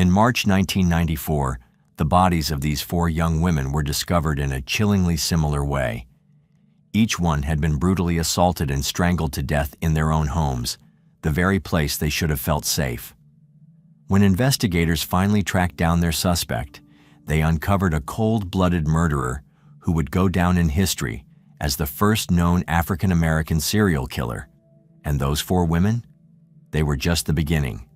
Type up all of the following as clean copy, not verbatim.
In March 1994, the bodies of these 4 young women were discovered in a chillingly similar way. Each one had been brutally assaulted and strangled to death in their own homes, the very place they should have felt safe. When investigators finally tracked down their suspect, they uncovered a cold-blooded murderer who would go down in history as the first known African-American serial killer. And those 4 women? They were just the beginning.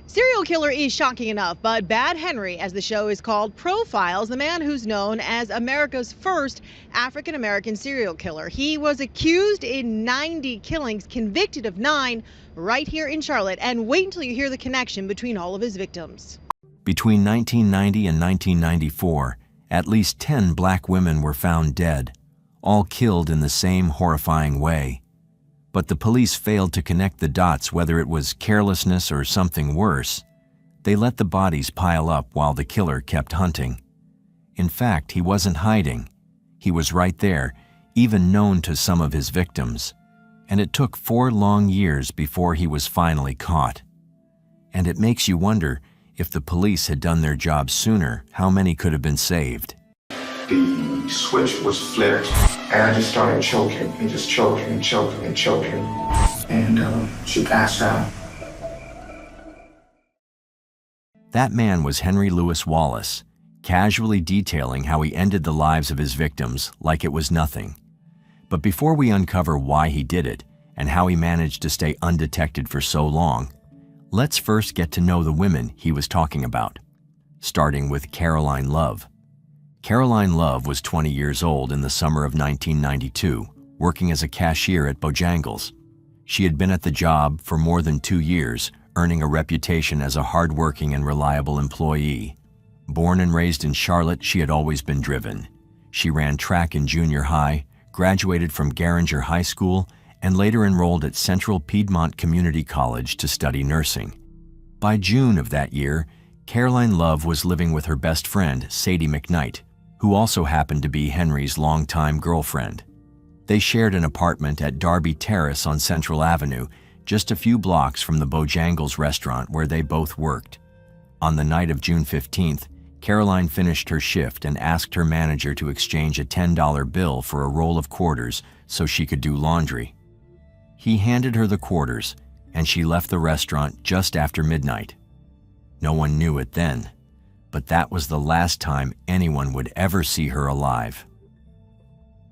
Serial killer is shocking enough, but Bad Henry, as the show is called, profiles the man who's known as America's first African-American serial killer. He was accused in 90 killings, convicted of 9 right here in Charlotte, and wait until you hear the connection between all of his victims. Between 1990 and 1994, at least 10 black women were found dead, all killed in the same horrifying way. But the police failed to connect the dots, whether it was carelessness or something worse. They let the bodies pile up while the killer kept hunting. In fact, he wasn't hiding. He was right there, even known to some of his victims. And it took 4 long years before he was finally caught. And it makes you wonder, if the police had done their job sooner, how many could have been saved? The switch was flipped, and I just started choking, and just choking and choking and choking, and she passed out. That man was Henry Louis Wallace, casually detailing how he ended the lives of his victims like it was nothing. But before we uncover why he did it and how he managed to stay undetected for so long, let's first get to know the women he was talking about, starting with Caroline Love. Caroline Love was 20 years old in the summer of 1992, working as a cashier at Bojangles. She had been at the job for more than 2 years, earning a reputation as a hardworking and reliable employee. Born and raised in Charlotte, she had always been driven. She ran track in junior high, graduated from Garinger High School, and later enrolled at Central Piedmont Community College to study nursing. By June of that year, Caroline Love was living with her best friend, Sadie McKnight, who also happened to be Henry's longtime girlfriend. They shared an apartment at Darby Terrace on Central Avenue, just a few blocks from the Bojangles restaurant where they both worked. On the night of June 15th, Caroline finished her shift and asked her manager to exchange a $10 bill for a roll of quarters so she could do laundry. He handed her the quarters, and she left the restaurant just after midnight. No one knew it then, but that was the last time anyone would ever see her alive.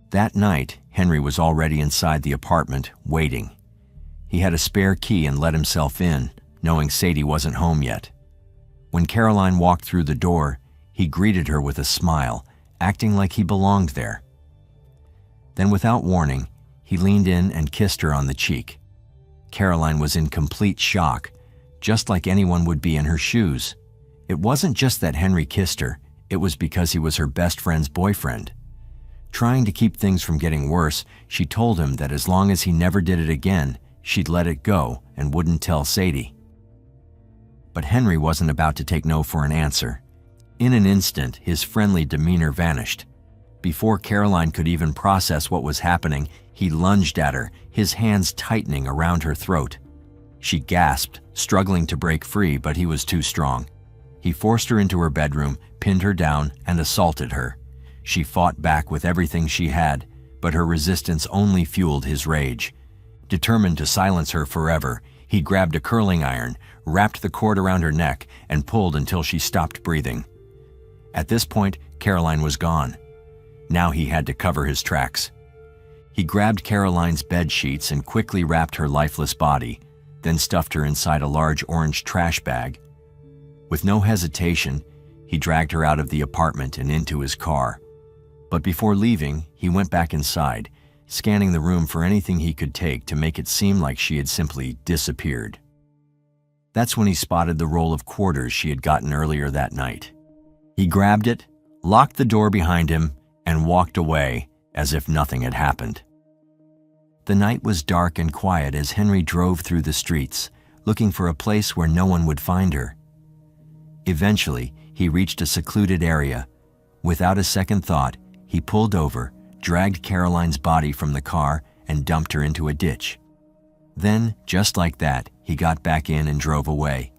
That night, Henry was already inside the apartment, waiting. He had a spare key and let himself in, knowing Sadie wasn't home yet. When Caroline walked through the door, he greeted her with a smile, acting like he belonged there. Then, without warning, he leaned in and kissed her on the cheek. Caroline was in complete shock, just like anyone would be in her shoes. It wasn't just that Henry kissed her, it was because he was her best friend's boyfriend. Trying to keep things from getting worse, she told him that as long as he never did it again, she'd let it go and wouldn't tell Sadie. But Henry wasn't about to take no for an answer. In an instant, his friendly demeanor vanished. Before Caroline could even process what was happening, he lunged at her, his hands tightening around her throat. She gasped, struggling to break free, but he was too strong. He forced her into her bedroom, pinned her down, and assaulted her. She fought back with everything she had, but her resistance only fueled his rage. Determined to silence her forever, he grabbed a curling iron, wrapped the cord around her neck, and pulled until she stopped breathing. At this point, Caroline was gone. Now he had to cover his tracks. He grabbed Caroline's bed sheets and quickly wrapped her lifeless body, then stuffed her inside a large orange trash bag. With no hesitation, he dragged her out of the apartment and into his car. But before leaving, he went back inside, scanning the room for anything he could take to make it seem like she had simply disappeared. That's when he spotted the roll of quarters she had gotten earlier that night. He grabbed it, locked the door behind him, and walked away as if nothing had happened. The night was dark and quiet as Henry drove through the streets, looking for a place where no one would find her. Eventually, he reached a secluded area. Without a second thought, he pulled over, dragged Caroline's body from the car, and dumped her into a ditch. Then, just like that, he got back in and drove away.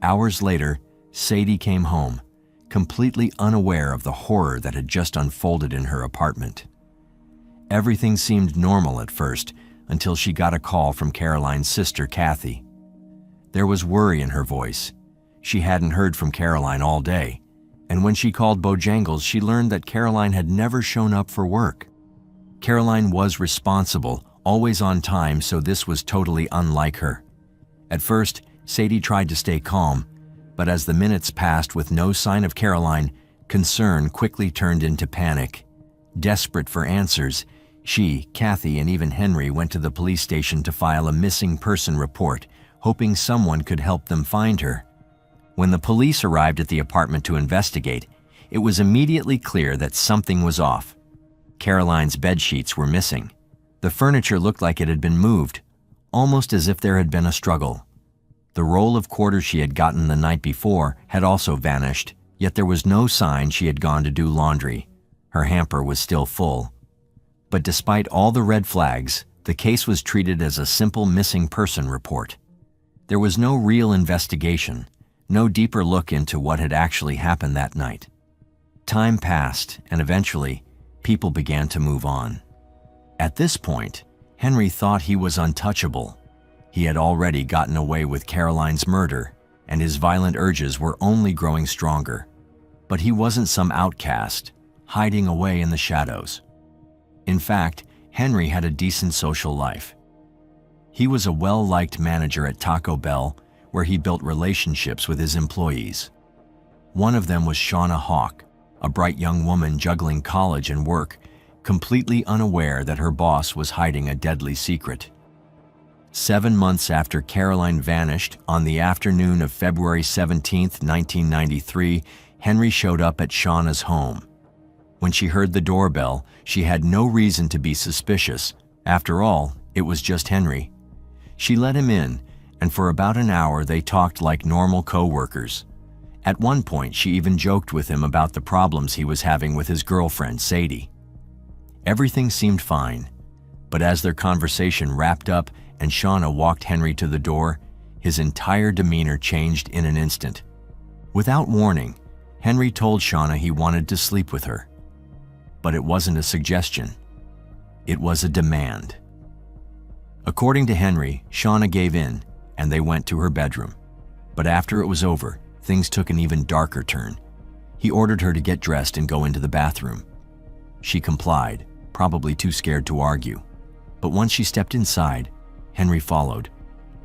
Hours later, Sadie came home, completely unaware of the horror that had just unfolded in her apartment. Everything seemed normal at first until she got a call from Caroline's sister, Kathy. There was worry in her voice. She hadn't heard from Caroline all day, and when she called Bojangles, she learned that Caroline had never shown up for work. Caroline was responsible, always on time, so this was totally unlike her. At first, Sadie tried to stay calm, but as the minutes passed with no sign of Caroline, concern quickly turned into panic. Desperate for answers, she, Kathy, and even Henry went to the police station to file a missing person report, hoping someone could help them find her. When the police arrived at the apartment to investigate, it was immediately clear that something was off. Caroline's bedsheets were missing. The furniture looked like it had been moved, almost as if there had been a struggle. The roll of quarters she had gotten the night before had also vanished, yet there was no sign she had gone to do laundry. Her hamper was still full. But despite all the red flags, the case was treated as a simple missing person report. There was no real investigation, no deeper look into what had actually happened that night. Time passed, and eventually, people began to move on. At this point, Henry thought he was untouchable. He had already gotten away with Caroline's murder, and his violent urges were only growing stronger. But he wasn't some outcast, hiding away in the shadows. In fact, Henry had a decent social life. He was a well-liked manager at Taco Bell, where he built relationships with his employees. One of them was Shauna Hawk, a bright young woman juggling college and work, completely unaware that her boss was hiding a deadly secret. 7 months after Caroline vanished, on the afternoon of February 17, 1993, Henry showed up at Shauna's home. When she heard the doorbell, she had no reason to be suspicious. After all, it was just Henry. She let him in, and for about an hour they talked like normal co-workers. At one point, she even joked with him about the problems he was having with his girlfriend, Sadie. Everything seemed fine, but as their conversation wrapped up and Shauna walked Henry to the door, his entire demeanor changed in an instant. Without warning, Henry told Shauna he wanted to sleep with her. But it wasn't a suggestion. It was a demand. According to Henry, Shauna gave in, and they went to her bedroom. But after it was over, things took an even darker turn. He ordered her to get dressed and go into the bathroom. She complied, probably too scared to argue. But once she stepped inside, Henry followed,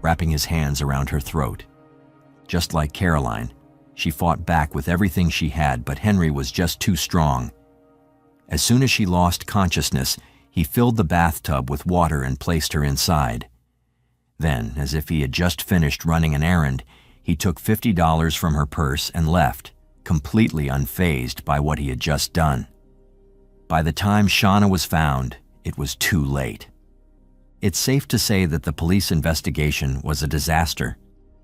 wrapping his hands around her throat. Just like Caroline, she fought back with everything she had, but Henry was just too strong. As soon as she lost consciousness, he filled the bathtub with water and placed her inside. Then, as if he had just finished running an errand, he took $50 from her purse and left, completely unfazed by what he had just done. By the time Shauna was found, it was too late. It's safe to say that the police investigation was a disaster.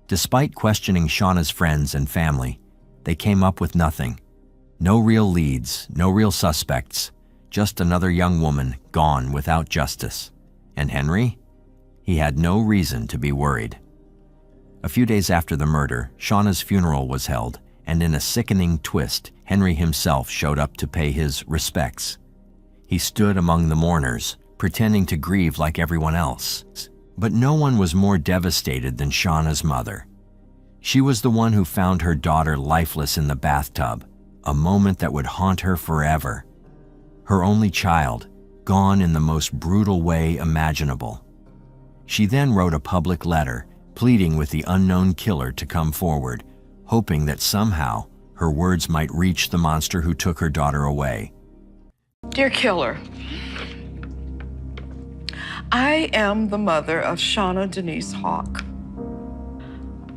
Despite questioning Shauna's friends and family, they came up with nothing. No real leads, no real suspects, just another young woman gone without justice. And Henry? He had no reason to be worried. A few days after the murder, Shauna's funeral was held, and in a sickening twist, Henry himself showed up to pay his respects. He stood among the mourners, pretending to grieve like everyone else. But no one was more devastated than Shauna's mother. She was the one who found her daughter lifeless in the bathtub, a moment that would haunt her forever. Her only child, gone in the most brutal way imaginable. She then wrote a public letter, pleading with the unknown killer to come forward, hoping that somehow her words might reach the monster who took her daughter away. Dear killer, I am the mother of Shauna Denise Hawk.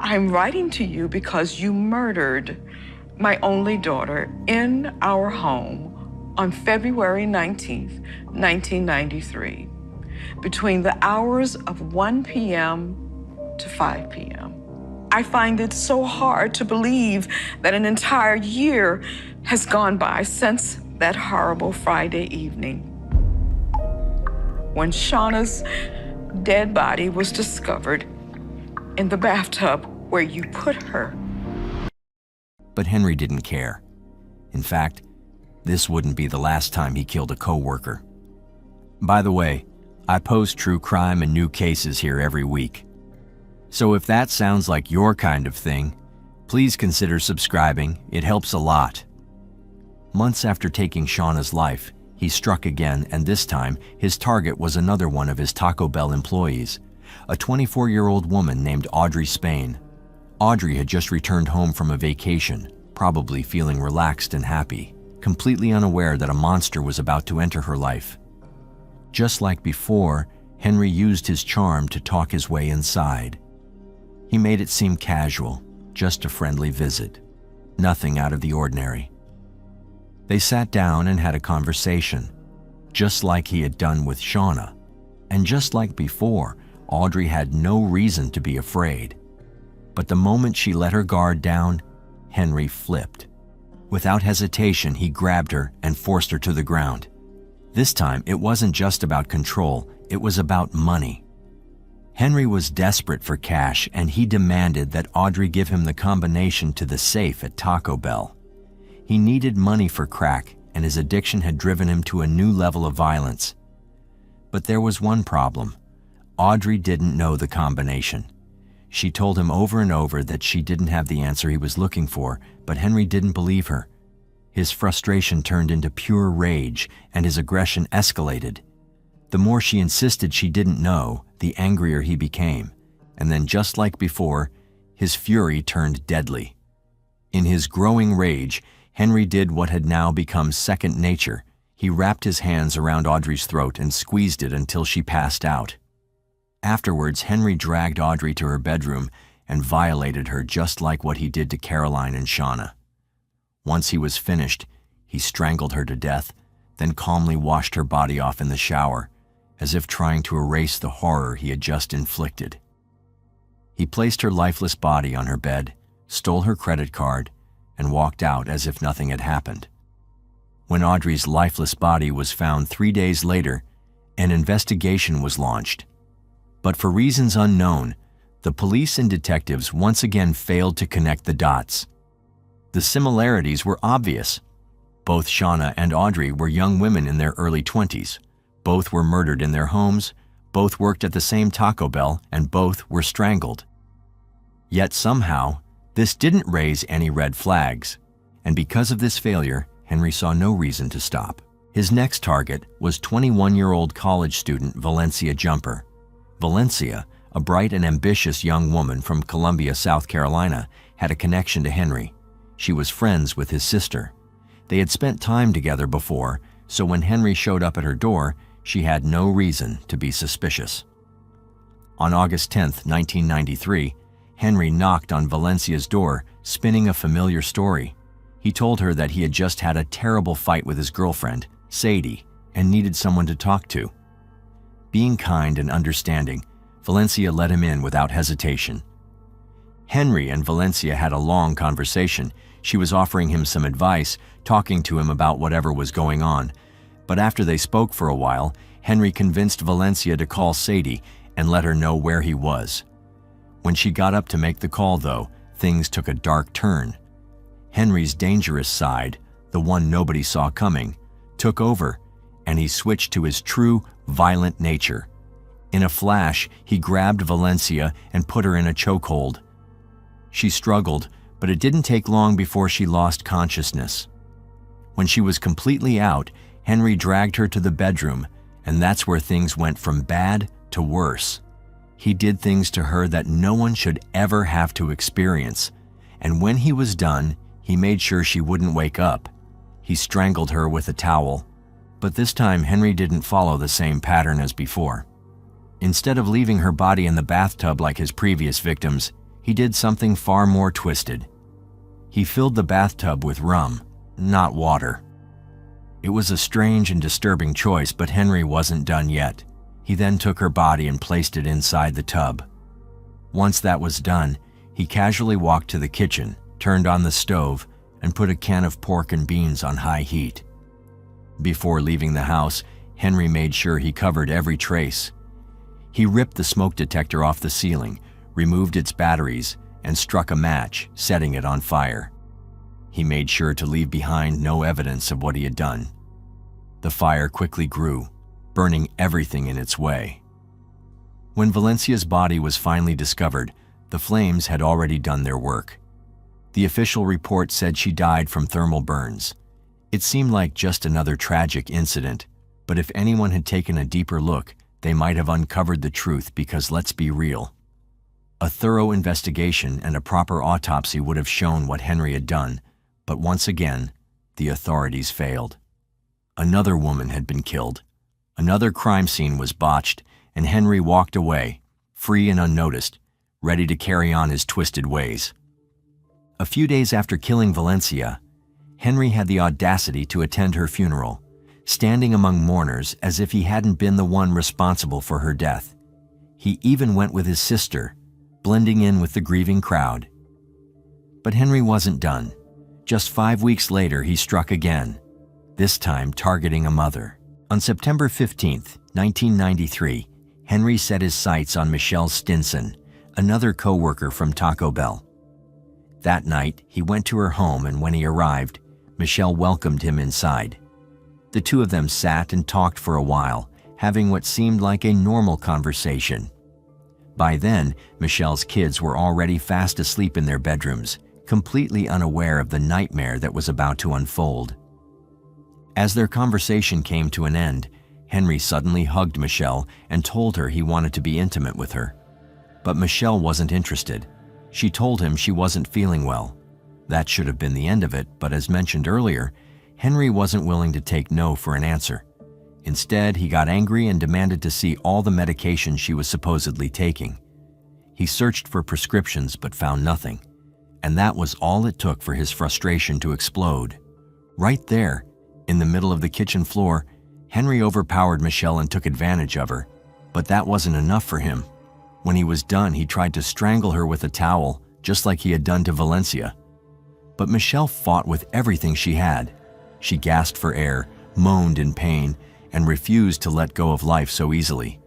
I'm writing to you because you murdered my only daughter in our home on February 19th, 1993, between the hours of 1 p.m. to 5 p.m. I find it so hard to believe that an entire year has gone by since that horrible Friday evening, when Shauna's dead body was discovered in the bathtub where you put her But Henry didn't care. In fact, this wouldn't be the last time he killed a coworker. By the way, I post true crime and new cases here every week. So if that sounds like your kind of thing, please consider subscribing. It helps a lot. Months after taking Shauna's life, he struck again, and this time his target was another one of his Taco Bell employees, a 24-year-old woman named Audrey Spain. Audrey had just returned home from a vacation, probably feeling relaxed and happy, completely unaware that a monster was about to enter her life. Just like before, Henry used his charm to talk his way inside. He made it seem casual, just a friendly visit, nothing out of the ordinary. They sat down and had a conversation, just like he had done with Shauna. And just like before, Audrey had no reason to be afraid. But the moment she let her guard down, Henry flipped. Without hesitation, he grabbed her and forced her to the ground. This time, it wasn't just about control, it was about money. Henry was desperate for cash, and he demanded that Audrey give him the combination to the safe at Taco Bell. He needed money for crack, and his addiction had driven him to a new level of violence. But there was one problem. Audrey didn't know the combination. She told him over and over that she didn't have the answer he was looking for, but Henry didn't believe her. His frustration turned into pure rage, and his aggression escalated. The more she insisted she didn't know, the angrier he became. And then, just like before, his fury turned deadly. In his growing rage, Henry did what had now become second nature. He wrapped his hands around Audrey's throat and squeezed it until she passed out. Afterwards, Henry dragged Audrey to her bedroom and violated her just like what he did to Caroline and Shauna. Once he was finished, he strangled her to death, then calmly washed her body off in the shower, as if trying to erase the horror he had just inflicted. He placed her lifeless body on her bed, stole her credit card, and walked out as if nothing had happened. When Audrey's lifeless body was found 3 days later, an investigation was launched. But for reasons unknown, the police and detectives once again failed to connect the dots. The similarities were obvious. Both Shauna and Audrey were young women in their early 20s. Both were murdered in their homes, both worked at the same Taco Bell, and both were strangled. Yet somehow, this didn't raise any red flags, and because of this failure, Henry saw no reason to stop. His next target was 21-year-old college student Valencia Jumper. Valencia, a bright and ambitious young woman from Columbia, South Carolina, had a connection to Henry. She was friends with his sister. They had spent time together before, so when Henry showed up at her door, she had no reason to be suspicious. On August 10, 1993, Henry knocked on Valencia's door, spinning a familiar story. He told her that he had just had a terrible fight with his girlfriend, Sadie, and needed someone to talk to. Being kind and understanding, Valencia let him in without hesitation. Henry and Valencia had a long conversation. She was offering him some advice, talking to him about whatever was going on. But after they spoke for a while, Henry convinced Valencia to call Sadie and let her know where he was. When she got up to make the call, though, things took a dark turn. Henry's dangerous side, the one nobody saw coming, took over, and he switched to his true, violent nature. In a flash, he grabbed Valencia and put her in a chokehold. She struggled, but it didn't take long before she lost consciousness. When she was completely out, Henry dragged her to the bedroom, and that's where things went from bad to worse. He did things to her that no one should ever have to experience, and when he was done, he made sure she wouldn't wake up. He strangled her with a towel, but this time Henry didn't follow the same pattern as before. Instead of leaving her body in the bathtub like his previous victims, he did something far more twisted. He filled the bathtub with rum, not water. It was a strange and disturbing choice, but Henry wasn't done yet. He then took her body and placed it inside the tub. Once that was done, he casually walked to the kitchen, turned on the stove, and put a can of pork and beans on high heat. Before leaving the house, Henry made sure he covered every trace. He ripped the smoke detector off the ceiling, removed its batteries, and struck a match, setting it on fire. He made sure to leave behind no evidence of what he had done. The fire quickly grew, burning everything in its way. When Valencia's body was finally discovered, the flames had already done their work. The official report said she died from thermal burns. It seemed like just another tragic incident, but if anyone had taken a deeper look, they might have uncovered the truth because let's be real. A thorough investigation and a proper autopsy would have shown what Henry had done, but once again, the authorities failed. Another woman had been killed. Another crime scene was botched, and Henry walked away, free and unnoticed, ready to carry on his twisted ways. A few days after killing Valencia, Henry had the audacity to attend her funeral, standing among mourners as if he hadn't been the one responsible for her death. He even went with his sister, blending in with the grieving crowd. But Henry wasn't done. Just 5 weeks later, he struck again, this time targeting a mother. On September 15, 1993, Henry set his sights on Michelle Stinson, another co-worker from Taco Bell. That night, he went to her home, and when he arrived, Michelle welcomed him inside. The two of them sat and talked for a while, having what seemed like a normal conversation. By then, Michelle's kids were already fast asleep in their bedrooms, completely unaware of the nightmare that was about to unfold. As their conversation came to an end, Henry suddenly hugged Michelle and told her he wanted to be intimate with her. But Michelle wasn't interested. She told him she wasn't feeling well. That should have been the end of it, but as mentioned earlier, Henry wasn't willing to take no for an answer. Instead, he got angry and demanded to see all the medication she was supposedly taking. He searched for prescriptions but found nothing, and that was all it took for his frustration to explode. Right there, in the middle of the kitchen floor, Henry overpowered Michelle and took advantage of her, but that wasn't enough for him. When he was done, he tried to strangle her with a towel, just like he had done to Valencia. But Michelle fought with everything she had. She gasped for air, moaned in pain, and refused to let go of life so easily.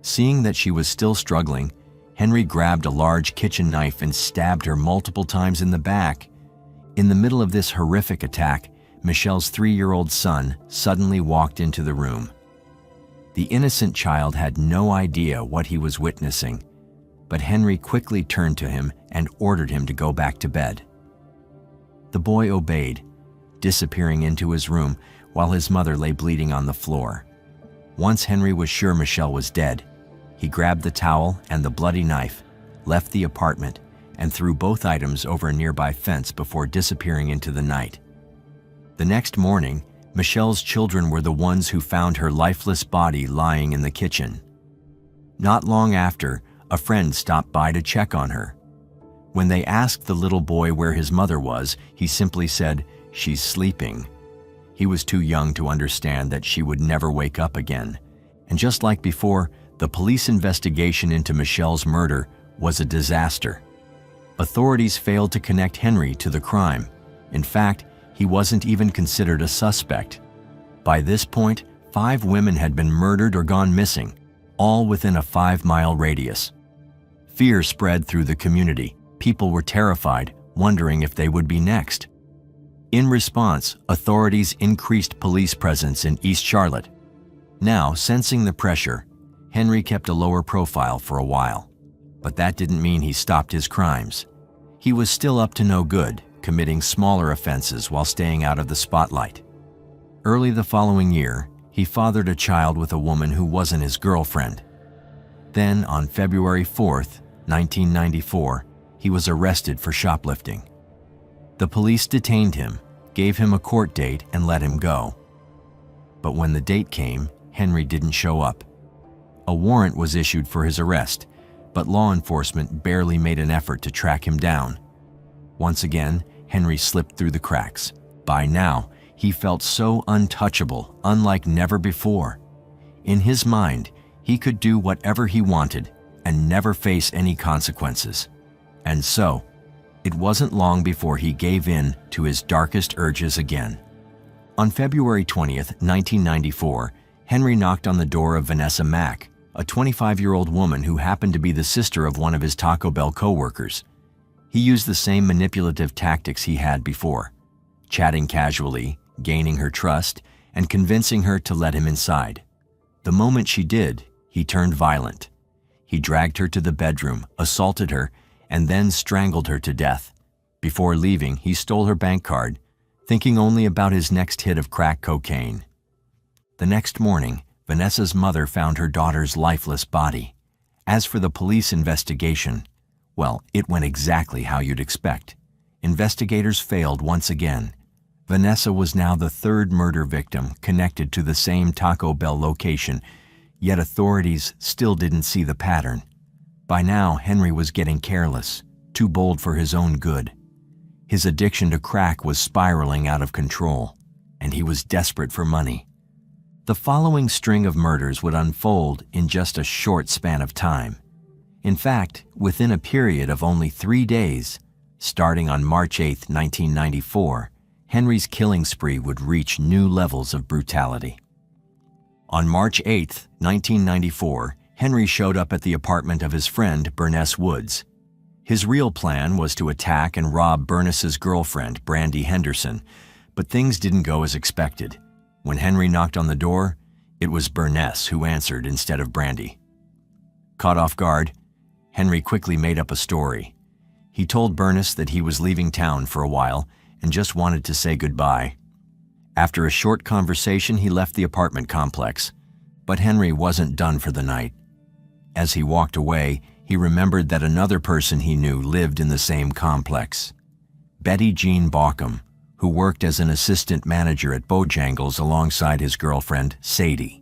Seeing that she was still struggling, Henry grabbed a large kitchen knife and stabbed her multiple times in the back. In the middle of this horrific attack, Michelle's 3-year-old son suddenly walked into the room. The innocent child had no idea what he was witnessing, but Henry quickly turned to him and ordered him to go back to bed. The boy obeyed, disappearing into his room while his mother lay bleeding on the floor. Once Henry was sure Michelle was dead, he grabbed the towel and the bloody knife, left the apartment, and threw both items over a nearby fence before disappearing into the night. The next morning, Michelle's children were the ones who found her lifeless body lying in the kitchen. Not long after, a friend stopped by to check on her. When they asked the little boy where his mother was, he simply said, "She's sleeping." He was too young to understand that she would never wake up again. And just like before, the police investigation into Michelle's murder was a disaster. Authorities failed to connect Henry to the crime. In fact, he wasn't even considered a suspect. By this point, 5 women had been murdered or gone missing, all within a 5-mile radius. Fear spread through the community. People were terrified, wondering if they would be next. In response, authorities increased police presence in East Charlotte. Now, sensing the pressure, Henry kept a lower profile for a while. But that didn't mean he stopped his crimes. He was still up to no good, committing smaller offenses while staying out of the spotlight. Early the following year, he fathered a child with a woman who wasn't his girlfriend. Then, on February 4th, 1994, he was arrested for shoplifting. The police detained him, gave him a court date, and let him go. But when the date came, Henry didn't show up. A warrant was issued for his arrest, but law enforcement barely made an effort to track him down. Once again, Henry slipped through the cracks. By now, he felt so untouchable, unlike never before. In his mind, he could do whatever he wanted and never face any consequences. And so, it wasn't long before he gave in to his darkest urges again. On February 20th, 1994, Henry knocked on the door of Vanessa Mack, a 25-year-old woman who happened to be the sister of one of his Taco Bell co-workers. He used the same manipulative tactics he had before. chatting casually, gaining her trust, and convincing her to let him inside. The moment she did, he turned violent. He dragged her to the bedroom, assaulted her, and then strangled her to death. Before leaving, he stole her bank card, thinking only about his next hit of crack cocaine. The next morning, Vanessa's mother found her daughter's lifeless body. As for the police investigation, well, it went exactly how you'd expect. Investigators failed once again. Vanessa was now the third murder victim connected to the same Taco Bell location, yet authorities still didn't see the pattern. By now, Henry was getting careless, too bold for his own good. His addiction to crack was spiraling out of control, and he was desperate for money. The following string of murders would unfold in just a short span of time. In fact, within a period of only 3 days, starting on March 8, 1994, Henry's killing spree would reach new levels of brutality. On March 8, 1994, Henry showed up at the apartment of his friend Bernice Woods. His real plan was to attack and rob Bernice's girlfriend, Brandy Henderson, but things didn't go as expected. When Henry knocked on the door, it was Bernice who answered instead of Brandy. Caught off guard, Henry quickly made up a story. He told Bernice that he was leaving town for a while and just wanted to say goodbye. After a short conversation, he left the apartment complex, but Henry wasn't done for the night. As he walked away, he remembered that another person he knew lived in the same complex. Betty Jean Baucom, who worked as an assistant manager at Bojangles alongside his girlfriend, Sadie.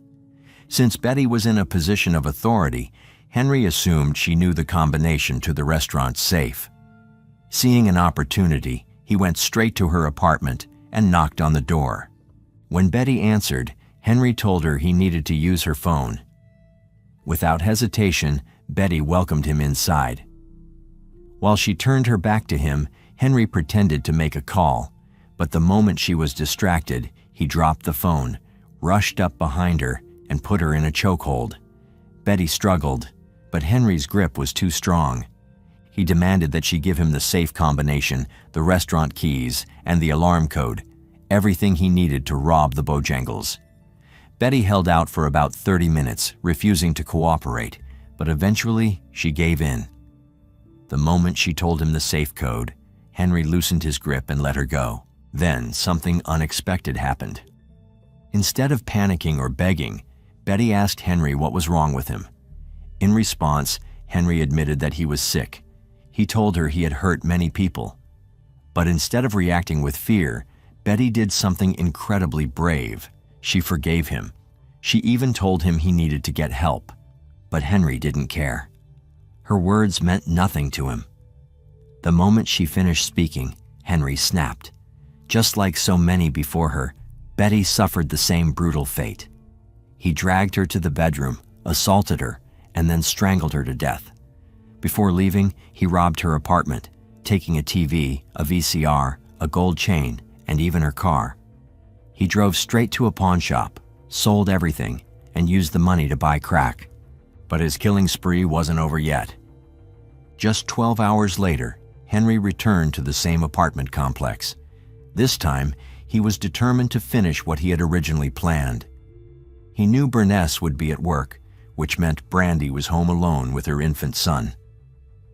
Since Betty was in a position of authority, Henry assumed she knew the combination to the restaurant's safe. Seeing an opportunity, he went straight to her apartment and knocked on the door. When Betty answered, Henry told her he needed to use her phone. Without hesitation, Betty welcomed him inside. While she turned her back to him, Henry pretended to make a call, but the moment she was distracted, he dropped the phone, rushed up behind her, and put her in a chokehold. Betty struggled, but Henry's grip was too strong. He demanded that she give him the safe combination, the restaurant keys, and the alarm code, everything he needed to rob the Bojangles. Betty held out for about 30 minutes, refusing to cooperate, but eventually she gave in. The moment she told him the safe code, Henry loosened his grip and let her go. Then something unexpected happened. Instead of panicking or begging, Betty asked Henry what was wrong with him. In response, Henry admitted that he was sick. He told her he had hurt many people. But instead of reacting with fear, Betty did something incredibly brave. She forgave him. She even told him he needed to get help. But Henry didn't care. Her words meant nothing to him. The moment she finished speaking, Henry snapped. Just like so many before her, Betty suffered the same brutal fate. He dragged her to the bedroom, assaulted her, and then strangled her to death. Before leaving, he robbed her apartment, taking a TV, a VCR, a gold chain, and even her car. He drove straight to a pawn shop, sold everything, and used the money to buy crack. But his killing spree wasn't over yet. Just 12 hours later, Henry returned to the same apartment complex. This time, he was determined to finish what he had originally planned. He knew Bernice would be at work, which meant Brandy was home alone with her infant son.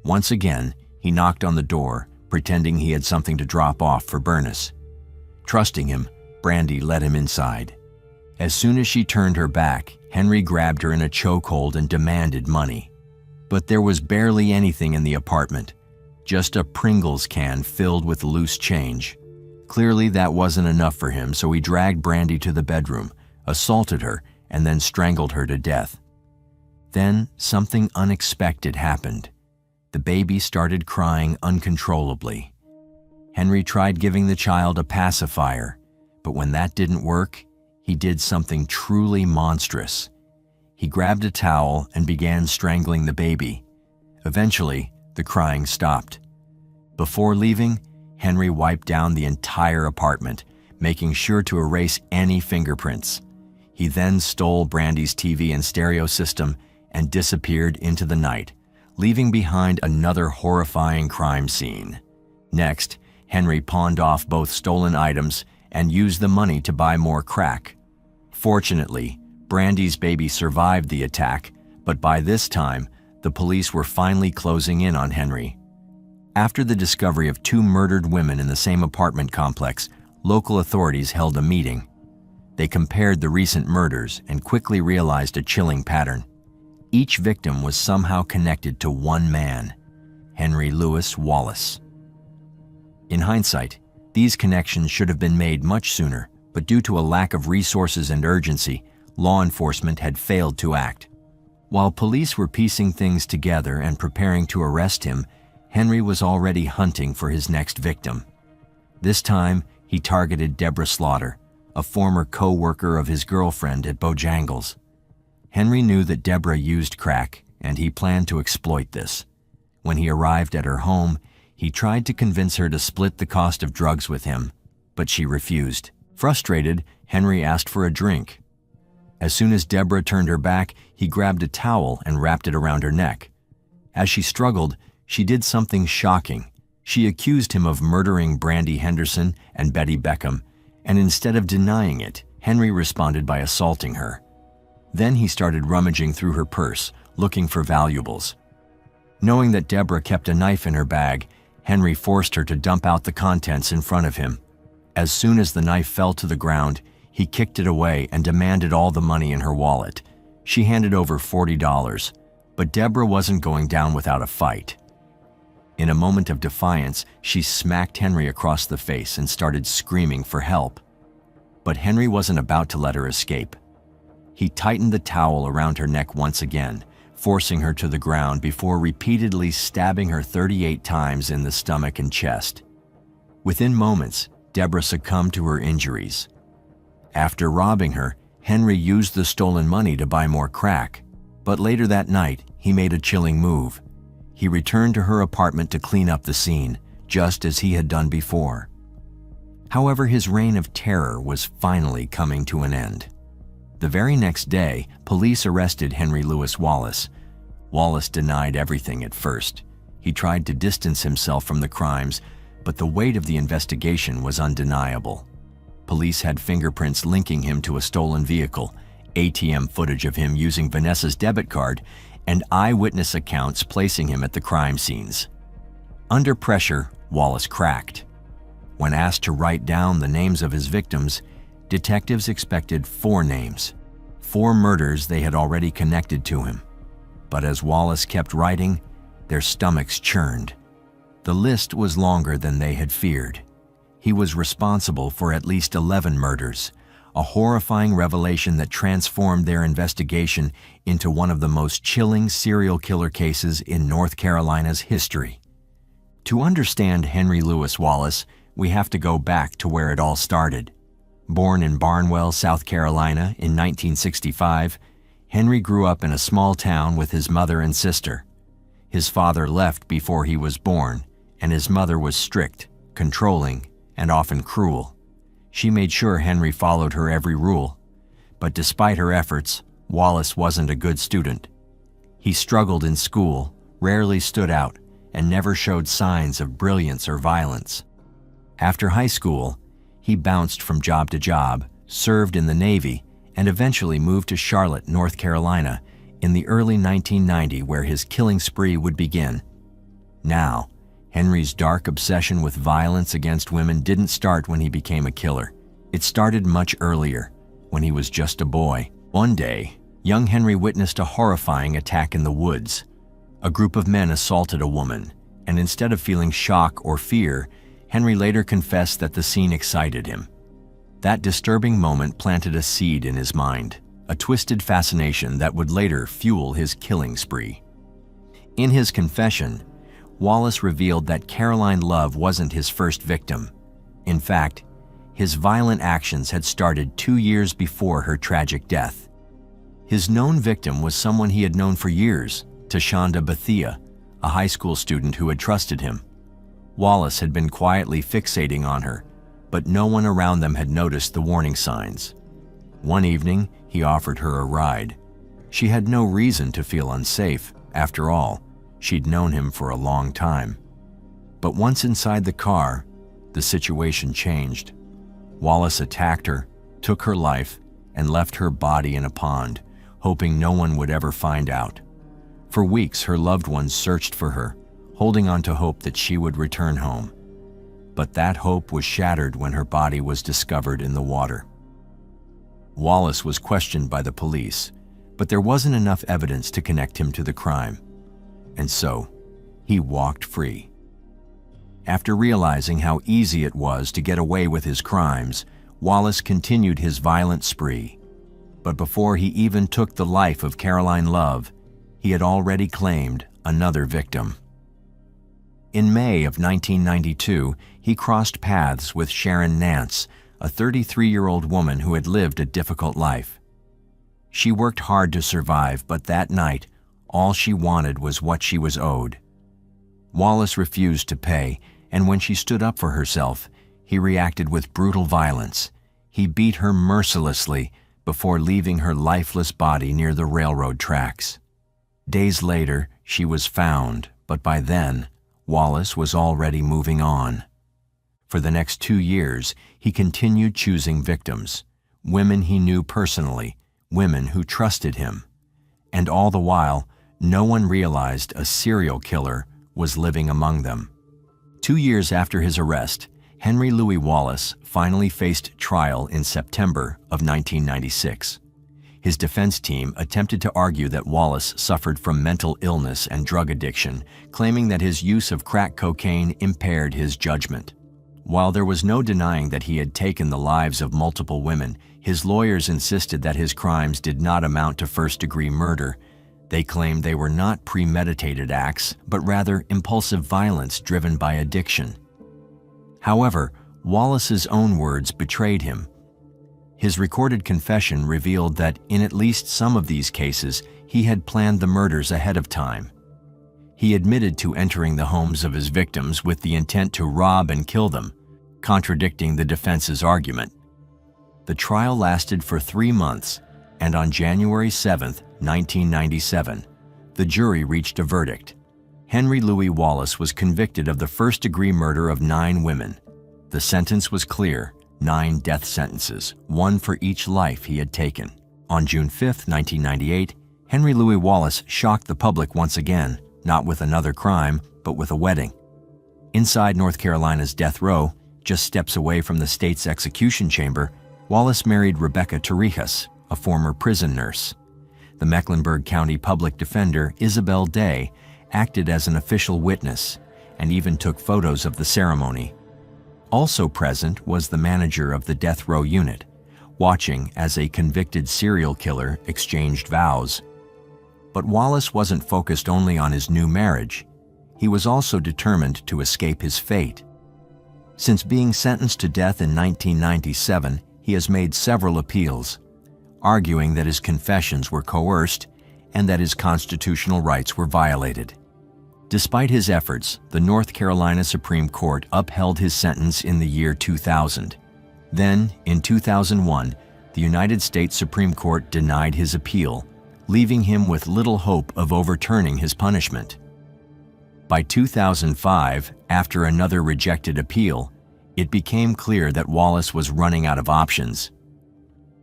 Once again, he knocked on the door, pretending he had something to drop off for Bernice. Trusting him, Brandy let him inside. As soon as she turned her back, Henry grabbed her in a chokehold and demanded money. But there was barely anything in the apartment, just a Pringles can filled with loose change. Clearly that wasn't enough for him, so he dragged Brandy to the bedroom, assaulted her, and then strangled her to death. Then something unexpected happened. The baby started crying uncontrollably. Henry tried giving the child a pacifier, but when that didn't work, he did something truly monstrous. He grabbed a towel and began strangling the baby. Eventually, the crying stopped. Before leaving, Henry wiped down the entire apartment, making sure to erase any fingerprints. He then stole Brandy's TV and stereo system and disappeared into the night, leaving behind another horrifying crime scene. Next, Henry pawned off both stolen items and used the money to buy more crack. Fortunately, Brandy's baby survived the attack, but by this time, the police were finally closing in on Henry. After the discovery of 2 murdered women in the same apartment complex, local authorities held a meeting. They compared the recent murders and quickly realized a chilling pattern. Each victim was somehow connected to one man, Henry Louis Wallace. In hindsight, these connections should have been made much sooner, but due to a lack of resources and urgency, law enforcement had failed to act. While police were piecing things together and preparing to arrest him, Henry was already hunting for his next victim. This time, he targeted Deborah Slaughter, a former co-worker of his girlfriend at Bojangles. Henry knew that Deborah used crack, and he planned to exploit this. When he arrived at her home, he tried to convince her to split the cost of drugs with him, but she refused. Frustrated, Henry asked for a drink. As soon as Deborah turned her back, he grabbed a towel and wrapped it around her neck. As she struggled, she did something shocking. She accused him of murdering Brandy Henderson and Betty Beckham, and instead of denying it, Henry responded by assaulting her. Then he started rummaging through her purse, looking for valuables. Knowing that Deborah kept a knife in her bag, Henry forced her to dump out the contents in front of him. As soon as the knife fell to the ground, he kicked it away and demanded all the money in her wallet. She handed over $40, but Deborah wasn't going down without a fight. In a moment of defiance, she smacked Henry across the face and started screaming for help. But Henry wasn't about to let her escape. He tightened the towel around her neck once again, forcing her to the ground before repeatedly stabbing her 38 times in the stomach and chest. Within moments, Deborah succumbed to her injuries. After robbing her, Henry used the stolen money to buy more crack. But later that night, he made a chilling move. He returned to her apartment to clean up the scene, just as he had done before. However, his reign of terror was finally coming to an end. The very next day, police arrested Henry Louis Wallace. Wallace denied everything at first. He tried to distance himself from the crimes, but the weight of the investigation was undeniable. Police had fingerprints linking him to a stolen vehicle, ATM footage of him using Vanessa's debit card, and eyewitness accounts placing him at the crime scenes. Under pressure, Wallace cracked. When asked to write down the names of his victims, detectives expected 4 names, 4 murders they had already connected to him. But as Wallace kept writing, their stomachs churned. The list was longer than they had feared. He was responsible for at least 11 murders, a horrifying revelation that transformed their investigation into one of the most chilling serial killer cases in North Carolina's history. To understand Henry Louis Wallace, we have to go back to where it all started. Born in Barnwell, South Carolina in 1965, Henry grew up in a small town with his mother and sister. His father left before he was born, and his mother was strict, controlling, and often cruel. She made sure Henry followed her every rule. But despite her efforts, Wallace wasn't a good student. He struggled in school, rarely stood out, and never showed signs of brilliance or violence. After high school, he bounced from job to job, served in the Navy, and eventually moved to Charlotte, North Carolina, in the early 1990s, where his killing spree would begin. Now, Henry's dark obsession with violence against women didn't start when he became a killer. It started much earlier, when he was just a boy. One day, young Henry witnessed a horrifying attack in the woods. A group of men assaulted a woman, and instead of feeling shock or fear, Henry later confessed that the scene excited him. That disturbing moment planted a seed in his mind, a twisted fascination that would later fuel his killing spree. In his confession, Wallace revealed that Caroline Love wasn't his first victim. In fact, his violent actions had started 2 years before her tragic death. His known victim was someone he had known for years, Tashonda Bethia, a high school student who had trusted him. Wallace had been quietly fixating on her, but no one around them had noticed the warning signs. One evening, he offered her a ride. She had no reason to feel unsafe. After all, she'd known him for a long time. But once inside the car, the situation changed. Wallace attacked her, took her life, and left her body in a pond, hoping no one would ever find out. For weeks, her loved ones searched for her, holding on to hope that she would return home. But that hope was shattered when her body was discovered in the water. Wallace was questioned by the police, but there wasn't enough evidence to connect him to the crime. And so, he walked free. After realizing how easy it was to get away with his crimes, Wallace continued his violent spree. But before he even took the life of Caroline Love, he had already claimed another victim. In May of 1992, he crossed paths with Sharon Nance, a 33-year-old woman who had lived a difficult life. She worked hard to survive, but that night, all she wanted was what she was owed. Wallace refused to pay, and when she stood up for herself, he reacted with brutal violence. He beat her mercilessly before leaving her lifeless body near the railroad tracks. Days later, she was found, but by then, Wallace was already moving on. For the next 2 years, he continued choosing victims, women he knew personally, women who trusted him. And all the while, no one realized a serial killer was living among them. 2 years after his arrest, Henry Louis Wallace finally faced trial in September of 1996. His defense team attempted to argue that Wallace suffered from mental illness and drug addiction, claiming that his use of crack cocaine impaired his judgment. While there was no denying that he had taken the lives of multiple women, his lawyers insisted that his crimes did not amount to first-degree murder. They claimed they were not premeditated acts, but rather impulsive violence driven by addiction. However, Wallace's own words betrayed him. His recorded confession revealed that in at least some of these cases, he had planned the murders ahead of time. He admitted to entering the homes of his victims with the intent to rob and kill them, contradicting the defense's argument. The trial lasted for 3 months, and on January 7, 1997, the jury reached a verdict. Henry Louis Wallace was convicted of the first-degree murder of 9 women. The sentence was clear: 9 death sentences, 1 for each life he had taken. On June 5, 1998, Henry Louis Wallace shocked the public once again, not with another crime, but with a wedding. Inside North Carolina's death row, just steps away from the state's execution chamber, Wallace married Rebecca Torrijas, a former prison nurse. The Mecklenburg County Public Defender, Isabel Day, acted as an official witness and even took photos of the ceremony. Also present was the manager of the death row unit, watching as a convicted serial killer exchanged vows. But Wallace wasn't focused only on his new marriage. He was also determined to escape his fate. Since being sentenced to death in 1997, he has made several appeals, arguing that his confessions were coerced and that his constitutional rights were violated. Despite his efforts, the North Carolina Supreme Court upheld his sentence in the year 2000. Then, in 2001, the United States Supreme Court denied his appeal, leaving him with little hope of overturning his punishment. By 2005, after another rejected appeal, it became clear that Wallace was running out of options.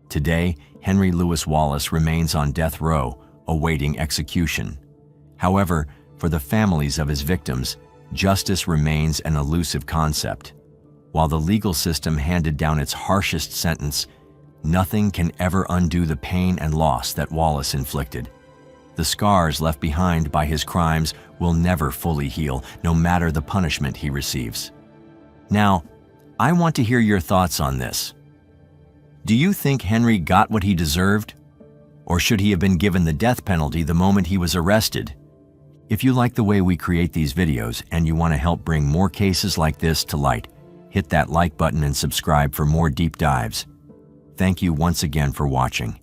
Today, Henry Louis Wallace remains on death row, awaiting execution. However, for the families of his victims, justice remains an elusive concept. While the legal system handed down its harshest sentence, nothing can ever undo the pain and loss that Wallace inflicted. The scars left behind by his crimes will never fully heal, no matter the punishment he receives. Now, I want to hear your thoughts on this. Do you think Henry got what he deserved? Or should he have been given the death penalty the moment he was arrested? If you like the way we create these videos and you want to help bring more cases like this to light, hit that like button and subscribe for more deep dives. Thank you once again for watching.